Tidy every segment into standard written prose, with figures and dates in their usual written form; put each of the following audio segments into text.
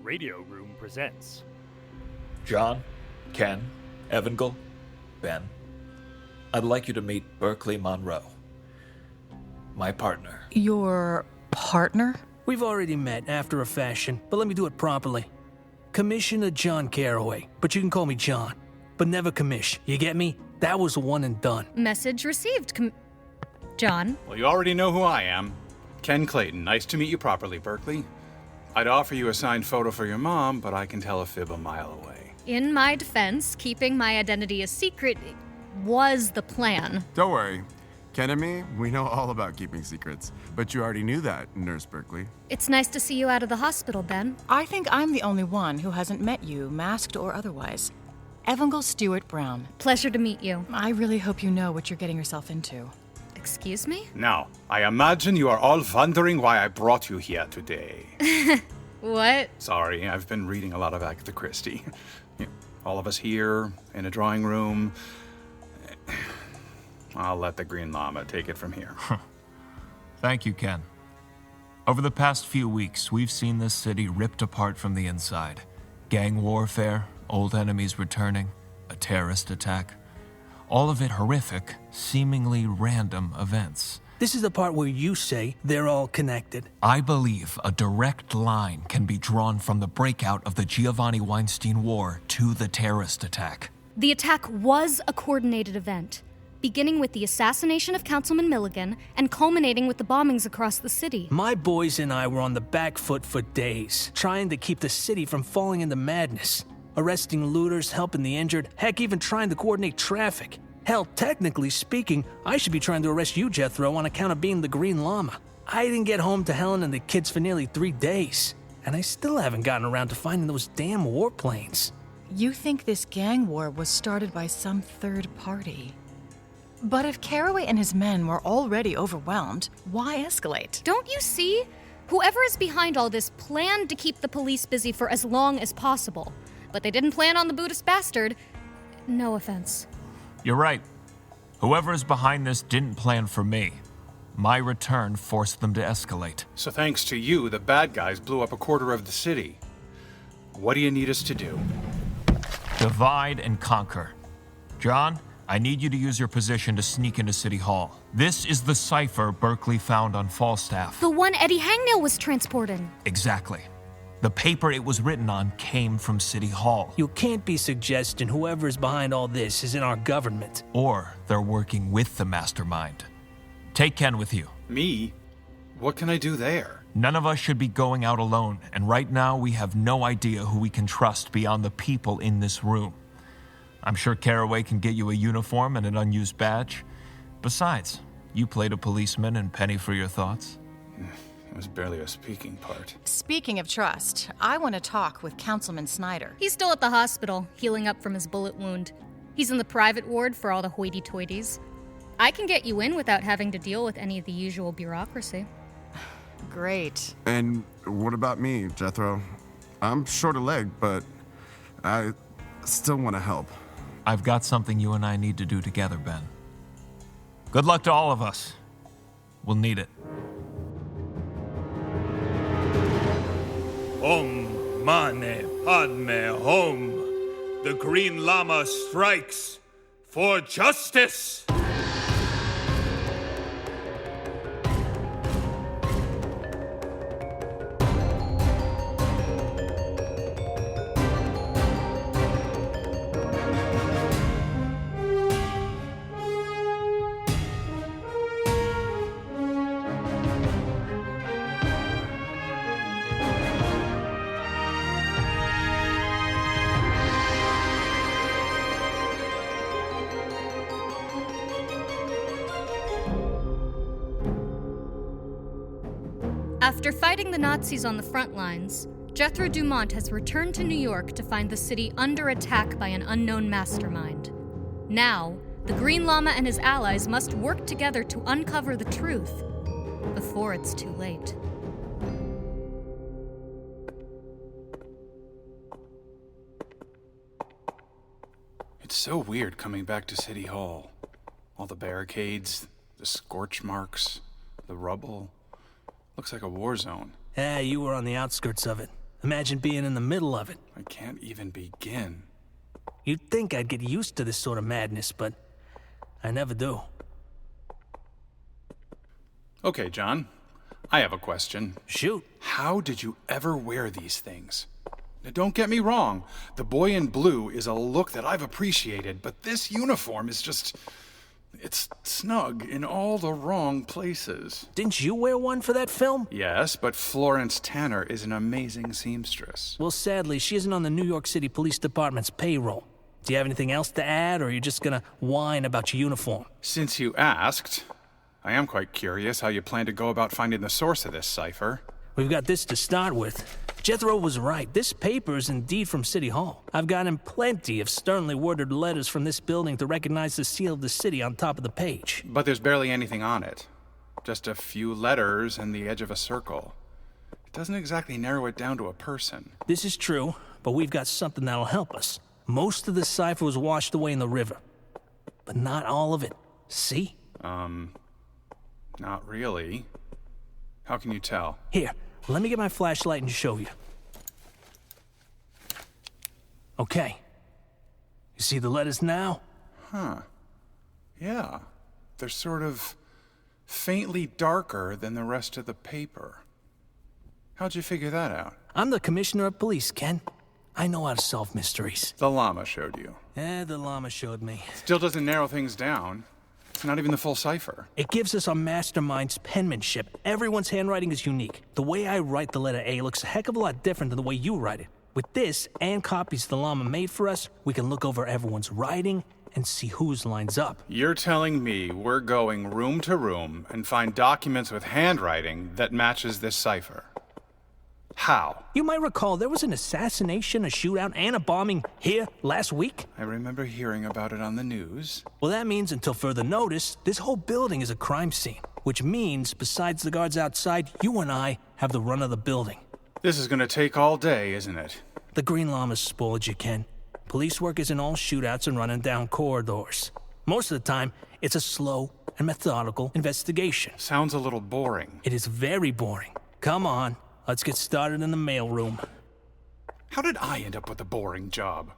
Radio Room presents John, Ken, Evangel, Ben. I'd like you to meet Berkeley Monroe, my partner. Your partner? We've already met after a fashion, but let me do it properly. Commissioner John Carraway, but you can call me John. But never commish, you get me? That was a one and done. Message received, John. Well, you already know who I am. Ken Clayton. Nice to meet you properly, Berkeley. I'd offer you a signed photo for your mom, but I can tell a fib a mile away. In my defense, keeping my identity a secret was the plan. Don't worry. Ken and me, we know all about keeping secrets. But you already knew that, Nurse Berkeley. It's nice to see you out of the hospital, Ben. I think I'm the only one who hasn't met you, masked or otherwise. Evangel Stewart Brown. Pleasure to meet you. I really hope you know what you're getting yourself into. Excuse me? Now, I imagine you are all wondering why I brought you here today. What? Sorry, I've been reading a lot of Agatha Christie. All of us here, in a drawing room. I'll let the Green Lama take it from here. Thank you, Ken. Over the past few weeks, we've seen this city ripped apart from the inside. Gang warfare, old enemies returning, a terrorist attack. All of it horrific, seemingly random events. This is the part where you say they're all connected. I believe a direct line can be drawn from the breakout of the Giovanni Weinstein War to the terrorist attack. The attack was a coordinated event, beginning with the assassination of Councilman Milligan and culminating with the bombings across the city. My boys and I were on the back foot for days, trying to keep the city from falling into madness. Arresting looters, helping the injured, heck, even trying to coordinate traffic. Hell, technically speaking, I should be trying to arrest you, Jethro, on account of being the Green Lama. I didn't get home to Helen and the kids for nearly 3 days, and I still haven't gotten around to finding those damn warplanes. You think this gang war was started by some third party. But if Carraway and his men were already overwhelmed, why escalate? Don't you see? Whoever is behind all this planned to keep the police busy for as long as possible. But they didn't plan on the Buddhist bastard. No offense. You're right. Whoever is behind this didn't plan for me. My return forced them to escalate. So thanks to you, the bad guys blew up a quarter of the city. What do you need us to do? Divide and conquer. John, I need you to use your position to sneak into City Hall. This is the cipher Berkeley found on Falstaff. The one Eddie Hangnail was transporting. Exactly. The paper it was written on came from City Hall. You can't be suggesting whoever is behind all this is in our government. Or they're working with the mastermind. Take Ken with you. Me? What can I do there? None of us should be going out alone, and right now we have no idea who we can trust beyond the people in this room. I'm sure Carraway can get you a uniform and an unused badge. Besides, you played a policeman in Penny for Your Thoughts. It was barely a speaking part. Speaking of trust, I want to talk with Councilman Snyder. He's still at the hospital, healing up from his bullet wound. He's in the private ward for all the hoity-toities. I can get you in without having to deal with any of the usual bureaucracy. Great. And what about me, Jethro? I'm short a leg, but I still want to help. I've got something you and I need to do together, Ben. Good luck to all of us. We'll need it. Om Mane Padme Hum. The Green Lama strikes for justice. After fighting the Nazis on the front lines, Jethro Dumont has returned to New York to find the city under attack by an unknown mastermind. Now, the Green Lama and his allies must work together to uncover the truth before it's too late. It's so weird coming back to City Hall. All the barricades, the scorch marks, the rubble. Looks like a war zone. You were on the outskirts of it. Imagine being in the middle of it. I can't even begin. You'd think I'd get used to this sort of madness, but I never do. Okay, John. I have a question. Shoot. How did you ever wear these things? Now, don't get me wrong. The boy in blue is a look that I've appreciated, but this uniform is just... It's snug in all the wrong places. Didn't you wear one for that film? Yes, but Florence Tanner is an amazing seamstress. Well, sadly, she isn't on the New York City Police Department's payroll. Do you have anything else to add, or are you just gonna whine about your uniform? Since you asked, I am quite curious how you plan to go about finding the source of this cipher. We've got this to start with. Jethro was right. This paper is indeed from City Hall. I've gotten plenty of sternly worded letters from this building to recognize the seal of the city on top of the page. But there's barely anything on it. Just a few letters and the edge of a circle. It doesn't exactly narrow it down to a person. This is true, but we've got something that'll help us. Most of the cipher was washed away in the river. But not all of it. See? Not really. How can you tell? Here, let me get my flashlight and show you. Okay. You see the letters now? Huh. Yeah. They're sort of faintly darker than the rest of the paper. How'd you figure that out? I'm the commissioner of police, Ken. I know how to solve mysteries. The llama showed you. The llama showed me. Still doesn't narrow things down. It's not even the full cipher. It gives us our mastermind's penmanship. Everyone's handwriting is unique. The way I write the letter A looks a heck of a lot different than the way you write it. With this, and copies the llama made for us, we can look over everyone's writing and see whose lines up. You're telling me we're going room to room and find documents with handwriting that matches this cipher? How? You might recall there was an assassination, a shootout, and a bombing here last week. I remember hearing about it on the news. Well, that means until further notice, this whole building is a crime scene. Which means, besides the guards outside, you and I have the run of the building. This is gonna take all day, isn't it? The Green Lama spoiled you, Ken. Police work isn't all shootouts and running down corridors. Most of the time, it's a slow and methodical investigation. Sounds a little boring. It is very boring. Come on. Let's get started in the mailroom. How did I end up with a boring job?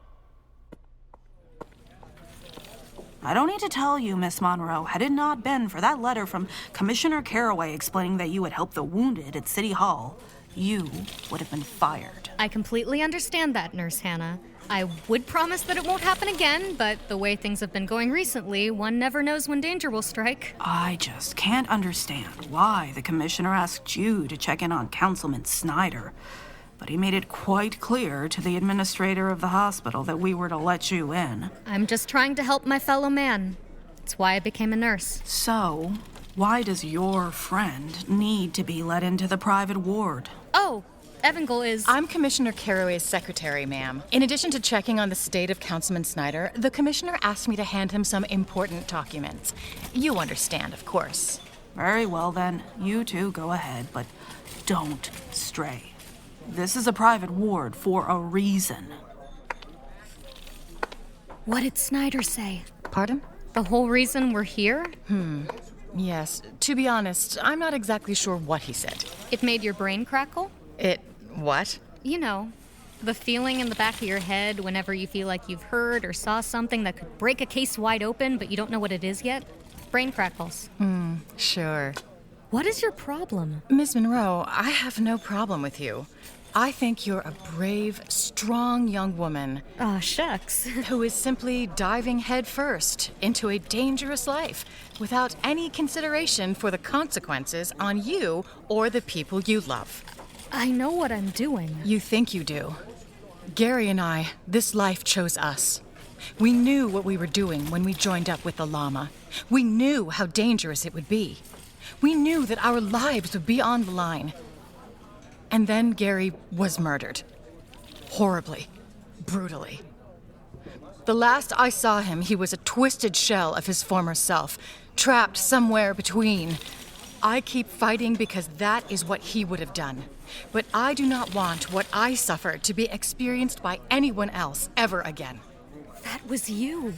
I don't need to tell you, Miss Monroe, had it not been for that letter from Commissioner Caraway explaining that you had helped the wounded at City Hall, you would have been fired. I completely understand that, Nurse Hannah. I would promise that it won't happen again, but the way things have been going recently, one never knows when danger will strike. I just can't understand why the commissioner asked you to check in on Councilman Snyder, but he made it quite clear to the administrator of the hospital that we were to let you in. I'm just trying to help my fellow man. That's why I became a nurse. So, why does your friend need to be let into the private ward? Oh, Evangel is... I'm Commissioner Caraway's secretary, ma'am. In addition to checking on the state of Councilman Snyder, the commissioner asked me to hand him some important documents. You understand, of course. Very well then, you two go ahead, but don't stray. This is a private ward for a reason. What did Snyder say? Pardon? The whole reason we're here? Yes. To be honest, I'm not exactly sure what he said. It made your brain crackle? What? You know, the feeling in the back of your head whenever you feel like you've heard or saw something that could break a case wide open, but you don't know what it is yet? Brain crackles. Sure. What is your problem? Miss Monroe, I have no problem with you. I think you're a brave, strong young woman. Aw, shucks. Who is simply diving headfirst into a dangerous life without any consideration for the consequences on you or the people you love. I know what I'm doing. You think you do. Gary and I, this life chose us. We knew what we were doing when we joined up with the llama. We knew how dangerous it would be. We knew that our lives would be on the line. And then Gary was murdered. Horribly. Brutally. The last I saw him, he was a twisted shell of his former self, trapped somewhere between. I keep fighting because that is what he would have done. But I do not want what I suffered to be experienced by anyone else ever again. That was you.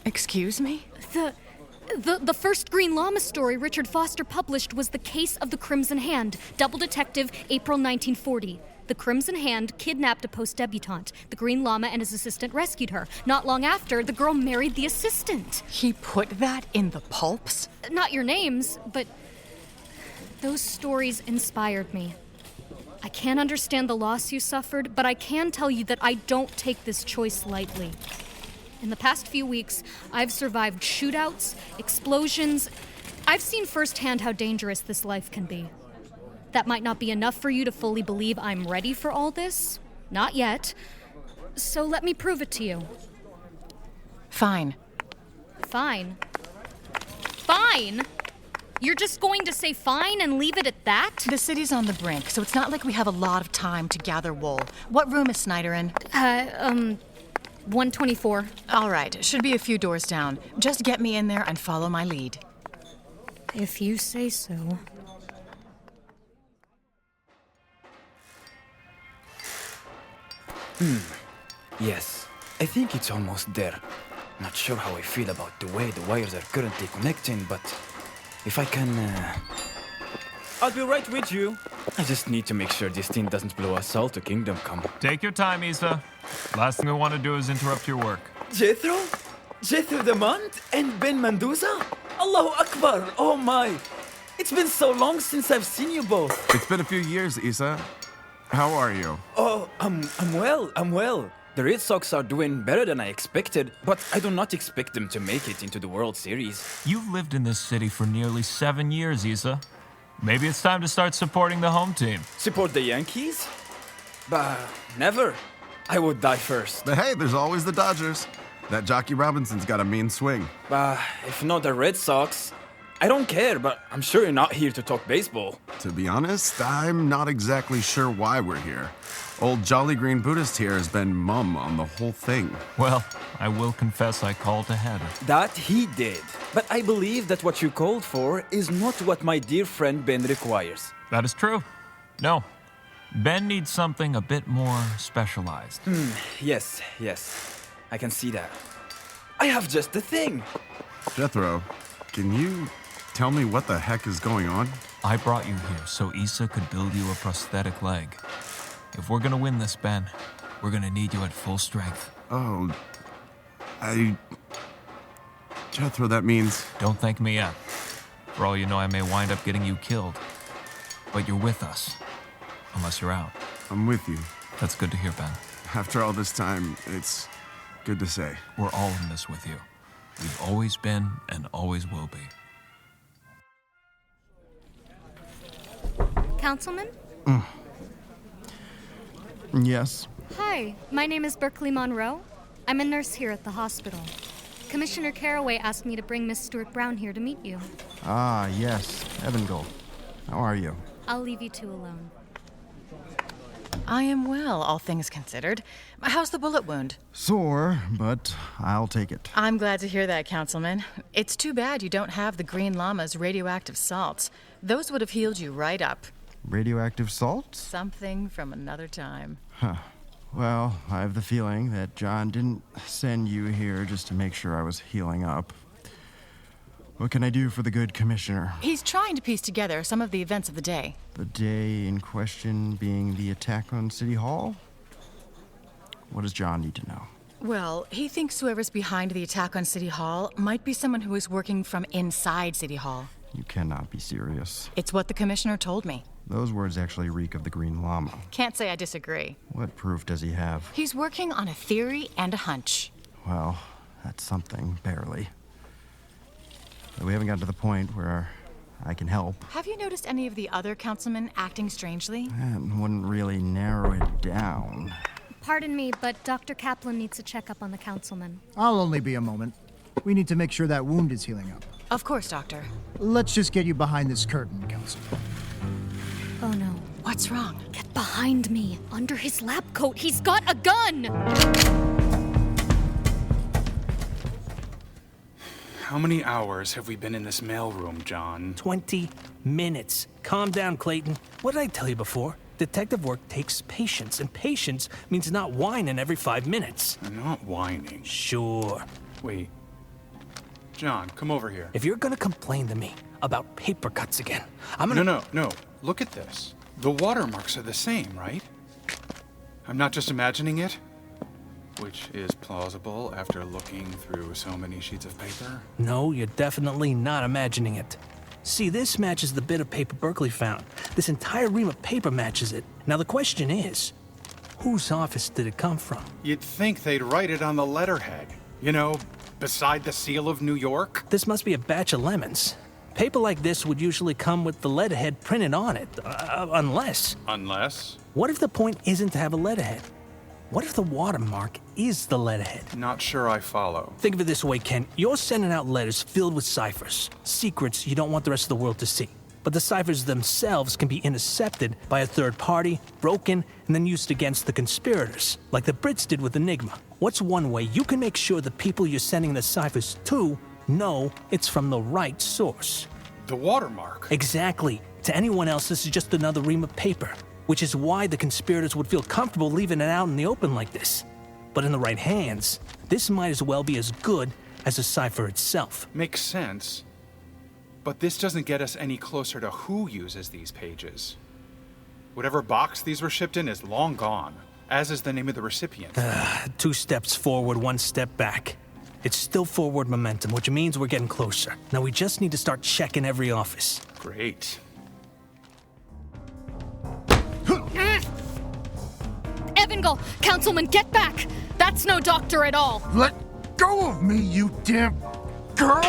Excuse me? The first Green Lama story Richard Foster published was The Case of the Crimson Hand, Double Detective, April 1940. The Crimson Hand kidnapped a post-debutante. The Green Lama and his assistant rescued her. Not long after, the girl married the assistant. He put that in the pulps? Not your names, but those stories inspired me. I can't understand the loss you suffered, but I can tell you that I don't take this choice lightly. In the past few weeks, I've survived shootouts, explosions. I've seen firsthand how dangerous this life can be. That might not be enough for you to fully believe I'm ready for all this. Not yet. So let me prove it to you. Fine. Fine? Fine? You're just going to say fine and leave it at that? The city's on the brink, so it's not like we have a lot of time to gather wool. What room is Snyder in? 124. All right, should be a few doors down. Just get me in there and follow my lead. If you say so. Yes, I think it's almost there. Not sure how I feel about the way the wires are currently connecting, but if I can, I'll be right with you. I just need to make sure this thing doesn't blow us all to Kingdom Come. Take your time, Isa. Last thing we want to do is interrupt your work. Jethro? Jethro Dumont and Ben Mendoza? Allahu Akbar, oh my! It's been so long since I've seen you both. It's been a few years, Isa. How are you? Oh, I'm well. The Red Sox are doing better than I expected, but I do not expect them to make it into the World Series. You've lived in this city for nearly 7 years, Isa. Maybe it's time to start supporting the home team. Support the Yankees? Bah, never. I would die first. But hey, there's always the Dodgers. That Jockey Robinson's got a mean swing. Bah, if not the Red Sox, I don't care, but I'm sure you're not here to talk baseball. To be honest, I'm not exactly sure why we're here. Old Jolly Green Buddhist here has been mum on the whole thing. Well, I will confess I called ahead. That he did. But I believe that what you called for is not what my dear friend Ben requires. That is true. No. Ben needs something a bit more specialized. Yes. I can see that. I have just the thing. Jethro, can you tell me what the heck is going on? I brought you here so Isa could build you a prosthetic leg. If we're gonna win this, Ben, we're gonna need you at full strength. Oh, Jethro, that means... Don't thank me yet. For all you know, I may wind up getting you killed. But you're with us. Unless you're out. I'm with you. That's good to hear, Ben. After all this time, it's good to say. We're all in this with you. We've always been and always will be. Councilman? Yes. Hi, my name is Berkeley Monroe. I'm a nurse here at the hospital. Commissioner Caraway asked me to bring Miss Stewart Brown here to meet you. Ah, yes. Evangal. How are you? I'll leave you two alone. I am well, all things considered. How's the bullet wound? Sore, but I'll take it. I'm glad to hear that, Councilman. It's too bad you don't have the Green Lama's radioactive salts. Those would have healed you right up. Radioactive salts? Something from another time. Huh. Well, I have the feeling that John didn't send you here just to make sure I was healing up. What can I do for the good commissioner? He's trying to piece together some of the events of the day. The day in question being the attack on City Hall? What does John need to know? Well, he thinks whoever's behind the attack on City Hall might be someone who is working from inside City Hall. You cannot be serious. It's what the commissioner told me. Those words actually reek of the Green Lama. Can't say I disagree. What proof does he have? He's working on a theory and a hunch. Well, that's something, barely. But we haven't gotten to the point where I can help. Have you noticed any of the other councilmen acting strangely? That wouldn't really narrow it down. Pardon me, but Dr. Kaplan needs a checkup on the councilman. I'll only be a moment. We need to make sure that wound is healing up. Of course, Doctor. Let's just get you behind this curtain, Councilman. Oh no. What's wrong? Get behind me. Under his lab coat, he's got a gun! How many hours have we been in this mailroom, John? 20 minutes. Calm down, Clayton. What did I tell you before? Detective work takes patience, and patience means not whining every 5 minutes. I'm not whining. Sure. Wait. John, come over here. If you're gonna complain to me about paper cuts again, I'm gonna... No. Look at this. The watermarks are the same, right? I'm not just imagining it, which is plausible after looking through so many sheets of paper. No, you're definitely not imagining it. See, this matches the bit of paper Berkeley found. This entire ream of paper matches it. Now the question is, whose office did it come from? You'd think they'd write it on the letterhead. You know, beside the seal of New York. This must be a batch of lemons. Paper like this would usually come with the letterhead printed on it, unless... Unless? What if the point isn't to have a letterhead? What if the watermark is the letterhead? Not sure I follow. Think of it this way, Ken. You're sending out letters filled with ciphers. Secrets you don't want the rest of the world to see. But the ciphers themselves can be intercepted by a third party, broken, and then used against the conspirators, like the Brits did with Enigma. What's one way you can make sure the people you're sending the ciphers to know it's from the right source? The watermark. Exactly. To anyone else, this is just another ream of paper, which is why the conspirators would feel comfortable leaving it out in the open like this. But in the right hands, this might as well be as good as the cipher itself. Makes sense. But this doesn't get us any closer to who uses these pages. Whatever box these were shipped in is long gone, as is the name of the recipient. 2 steps forward, 1 step back. It's still forward momentum, which means we're getting closer. Now we just need to start checking every office. Great. Evangel, Councilman, get back! That's no doctor at all! Let go of me, you damn girl!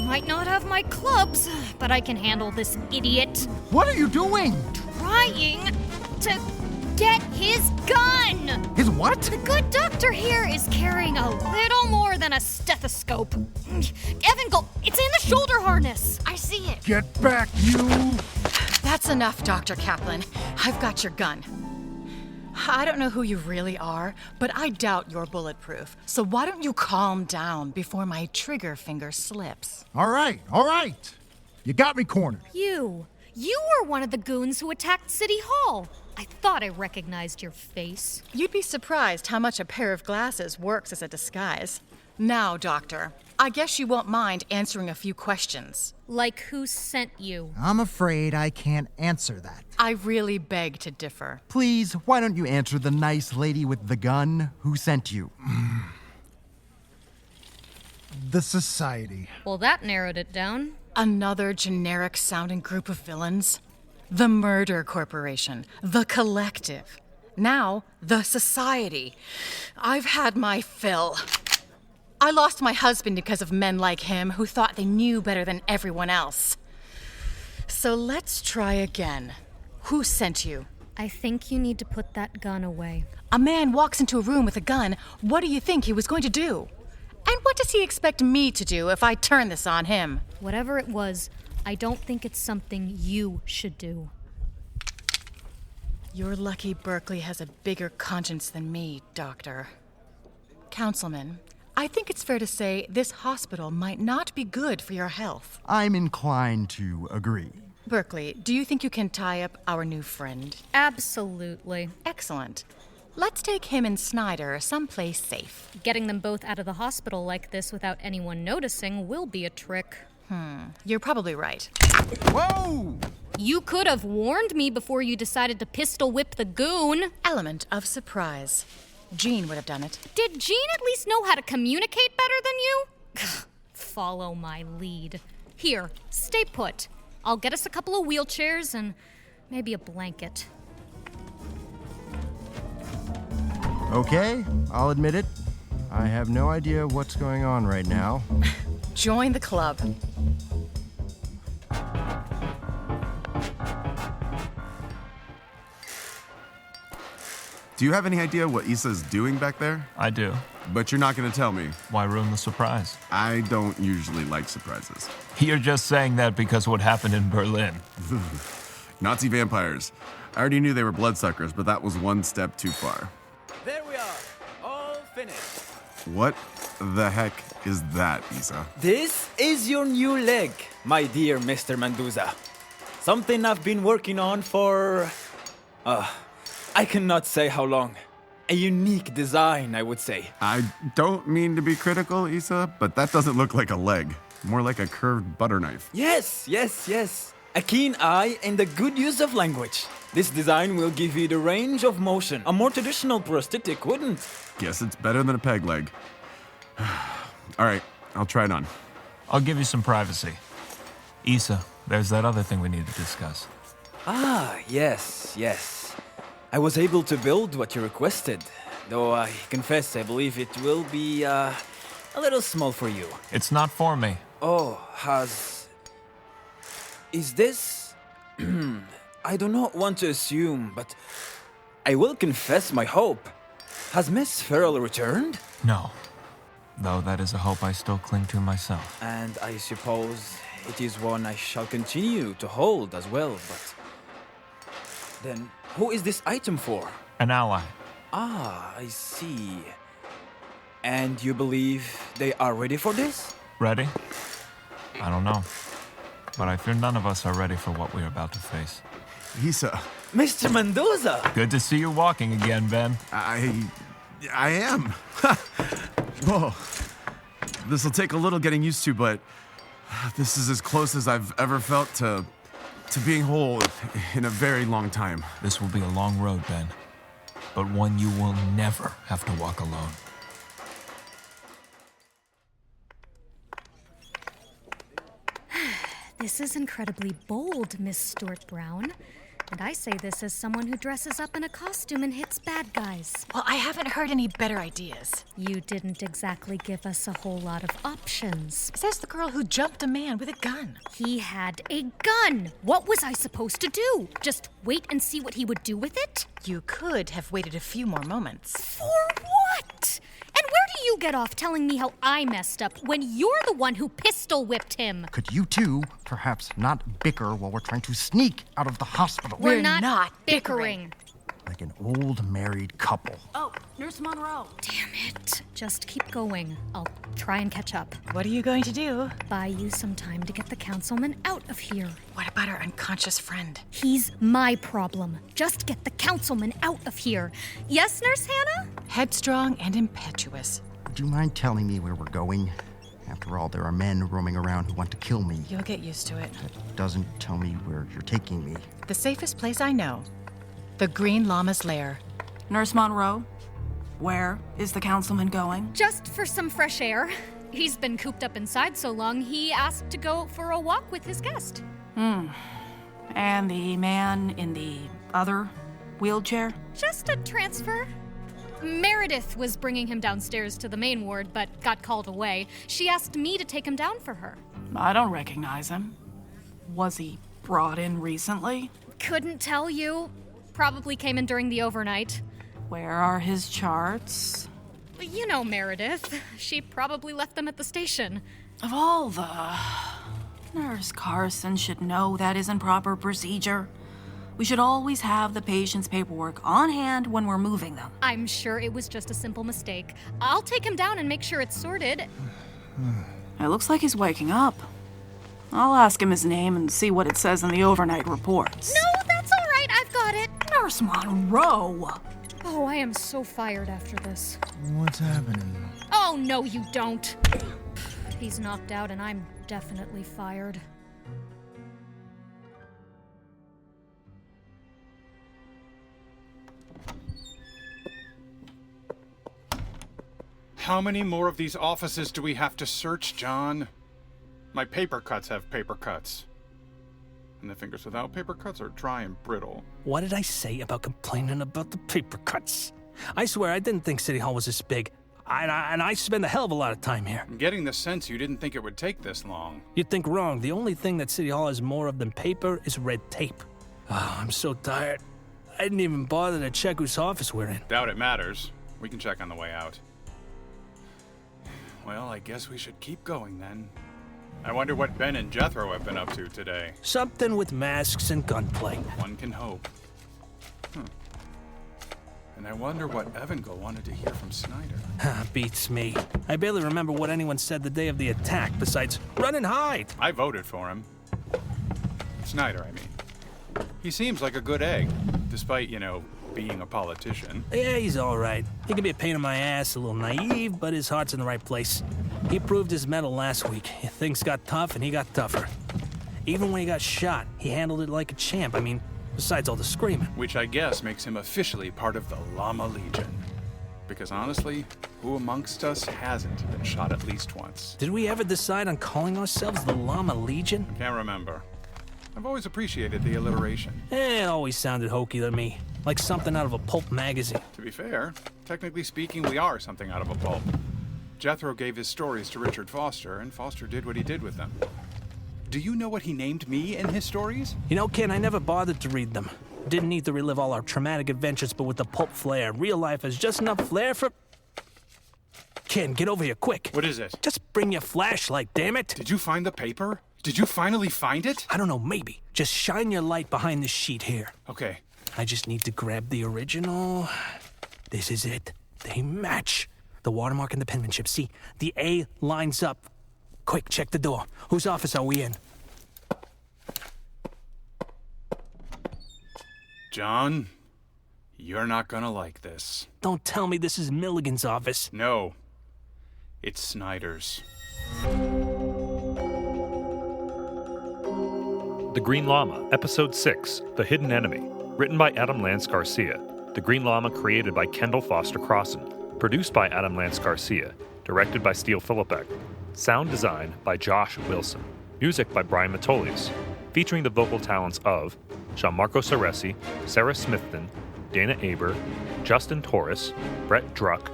Might not have my clubs, but I can handle this idiot. What are you doing? Trying to get his gun! His what? The good doctor here is carrying a little more than a stethoscope. Evangel, it's in the shoulder harness. I see it. Get back, you! That's enough, Dr. Kaplan. I've got your gun. I don't know who you really are, but I doubt you're bulletproof. So why don't you calm down before my trigger finger slips? All right. You got me cornered. You were one of the goons who attacked City Hall. I thought I recognized your face. You'd be surprised how much a pair of glasses works as a disguise. Now, Doctor, I guess you won't mind answering a few questions. Like who sent you? I'm afraid I can't answer that. I really beg to differ. Please, why don't you answer the nice lady with the gun who sent you? The Society. Well, that narrowed it down. Another generic-sounding group of villains? The Murder Corporation. The Collective. Now, the Society. I've had my fill. I lost my husband because of men like him who thought they knew better than everyone else. So let's try again. Who sent you? I think you need to put that gun away. A man walks into a room with a gun. What do you think he was going to do? And what does he expect me to do if I turn this on him? Whatever it was, I don't think it's something you should do. You're lucky Berkeley has a bigger conscience than me, Doctor. Councilman, I think it's fair to say this hospital might not be good for your health. I'm inclined to agree. Berkeley, do you think you can tie up our new friend? Absolutely. Excellent. Let's take him and Snyder someplace safe. Getting them both out of the hospital like this without anyone noticing will be a trick. You're probably right. Whoa! You could have warned me before you decided to pistol whip the goon. Element of surprise. Jean would have done it. Did Jean at least know how to communicate better than you? Follow my lead. Here, stay put. I'll get us a couple of wheelchairs and maybe a blanket. Okay, I'll admit it. I have no idea what's going on right now. Join the club. Do you have any idea what Issa's doing back there? I do. But you're not going to tell me. Why ruin the surprise? I don't usually like surprises. You're just saying that because what happened in Berlin. Nazi vampires. I already knew they were bloodsuckers, but that was one step too far. There we are, all finished. What the heck is that, Issa? This is your new leg, my dear Mr. Mendoza. Something I've been working on for... I cannot say how long. A unique design, I would say. I don't mean to be critical, Issa, but that doesn't look like a leg. More like a curved butter knife. Yes. A keen eye and a good use of language. This design will give you the range of motion a more traditional prosthetic wouldn't. Guess it's better than a peg leg. All right, I'll try it on. I'll give you some privacy. Issa, there's that other thing we need to discuss. Ah, yes. I was able to build what you requested, though I confess I believe it will be, a little small for you. It's not for me. Oh, Is this... I do not want to assume, but I will confess my hope. Has Miss Farrell returned? No. Though that is a hope I still cling to myself. And I suppose it is one I shall continue to hold as well, but... Then, who is this item for? An ally. Ah, I see. And you believe they are ready for this? Ready? I don't know. But I fear none of us are ready for what we're about to face. Issa. Mr. Mendoza! Good to see you walking again, Ben. I am. Whoa. This'll take a little getting used to, but this is as close as I've ever felt to being whole in a very long time. This will be a long road, Ben. But one you will never have to walk alone. This is incredibly bold, Miss Stuart Brown. And I say this as someone who dresses up in a costume and hits bad guys. Well, I haven't heard any better ideas. You didn't exactly give us a whole lot of options. Says the girl who jumped a man with a gun. He had a gun. What was I supposed to do? Just wait and see what he would do with it? You could have waited a few more moments. For what? And where do you get off telling me how I messed up when you're the one who pistol whipped him? Could you two perhaps not bicker while we're trying to sneak out of the hospital? We're not bickering. Like an old married couple. Oh, Nurse Monroe. Damn it. Just keep going. I'll try and catch up. What are you going to do? Buy you some time to get the councilman out of here. What about our unconscious friend? He's my problem. Just get the councilman out of here. Yes, Nurse Hannah? Headstrong and impetuous. Would you mind telling me where we're going? After all, there are men roaming around who want to kill me. You'll get used to it. That doesn't tell me where you're taking me. The safest place I know. The Green Lama's lair. Nurse Monroe, where is the councilman going? Just for some fresh air. He's been cooped up inside so long, he asked to go for a walk with his guest. And the man in the other wheelchair? Just a transfer. Meredith was bringing him downstairs to the main ward, but got called away. She asked me to take him down for her. I don't recognize him. Was he brought in recently? Couldn't tell you. Probably came in during the overnight. Where are his charts? You know Meredith. She probably left them at the station. Of all the... Nurse Carson should know that isn't proper procedure. We should always have the patient's paperwork on hand when we're moving them. I'm sure it was just a simple mistake. I'll take him down and make sure it's sorted. It looks like he's waking up. I'll ask him his name and see what it says in the overnight reports. No, that's all right. I've got it. Nurse Monroe! Oh, I am so fired after this. What's happening? Oh, no, you don't. He's knocked out and I'm definitely fired. How many more of these offices do we have to search, John? My paper cuts have paper cuts. And the fingers without paper cuts are dry and brittle. What did I say about complaining about the paper cuts? I swear I didn't think City Hall was this big. And I spend a hell of a lot of time here. I'm getting the sense you didn't think it would take this long. You'd think wrong. The only thing that City Hall has more of than paper is red tape. Oh, I'm so tired. I didn't even bother to check whose office we're in. Doubt it matters. We can check on the way out. Well, I guess we should keep going then. I wonder what Ben and Jethro have been up to today. Something with masks and gunplay. One can hope. And I wonder what Evangel wanted to hear from Snyder. Beats me. I barely remember what anyone said the day of the attack, besides run and hide. I voted for him. Snyder, I mean. He seems like a good egg, despite, being a politician. Yeah, he's all right. He can be a pain in my ass, a little naive, but his heart's in the right place. He proved his mettle last week. Things got tough, and he got tougher. Even when he got shot, he handled it like a champ. I mean, besides all the screaming. Which I guess makes him officially part of the Lama Legion. Because honestly, who amongst us hasn't been shot at least once? Did we ever decide on calling ourselves the Lama Legion? Can't remember. I've always appreciated the alliteration. It always sounded hokey to me, like something out of a pulp magazine. To be fair, technically speaking, we are something out of a pulp. Jethro gave his stories to Richard Foster, and Foster did what he did with them. Do you know what he named me in his stories? You know, Ken, I never bothered to read them. Didn't need to relive all our traumatic adventures, but with the pulp flair, real life has just enough flair for... Ken, get over here, quick. What is it? Just bring your flashlight, damn it. Did you find the paper? Did you finally find it? I don't know, maybe. Just shine your light behind this sheet here. Okay. I just need to grab the original. This is it. They match. The watermark and the penmanship. See, the A lines up. Quick, check the door. Whose office are we in? John, you're not gonna like this. Don't tell me this is Milligan's office. No. It's Snyder's. The Green Lama, Episode 6, The Hidden Enemy. Written by Adam Lance Garcia. The Green Lama created by Kendall Foster Crossan. Produced by Adam Lance Garcia. Directed by Steele Filipek. Sound design by Josh Wilson. Music by Brian Matolius. Featuring the vocal talents of Gianmarco Ceresi, Sarah Smithton, Dana Aber, Justin Torres, Brett Druck,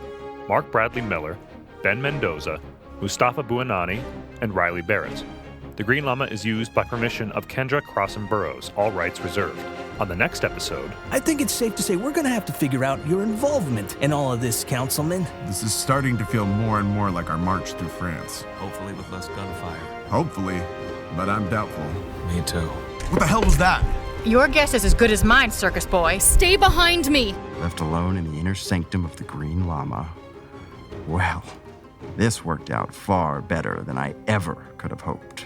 Mark Bradley Miller, Ben Mendoza, Mustafa Buanani, and Riley Barrett. The Green Lama is used by permission of Kendra Crossan Burrows, all rights reserved. On the next episode... I think it's safe to say we're gonna have to figure out your involvement in all of this, Councilman. This is starting to feel more and more like our march through France. Hopefully with less gunfire. Hopefully, but I'm doubtful. Me too. What the hell was that? Your guess is as good as mine, circus boy. Stay behind me! Left alone in the inner sanctum of the Green Lama. Well, this worked out far better than I ever could have hoped.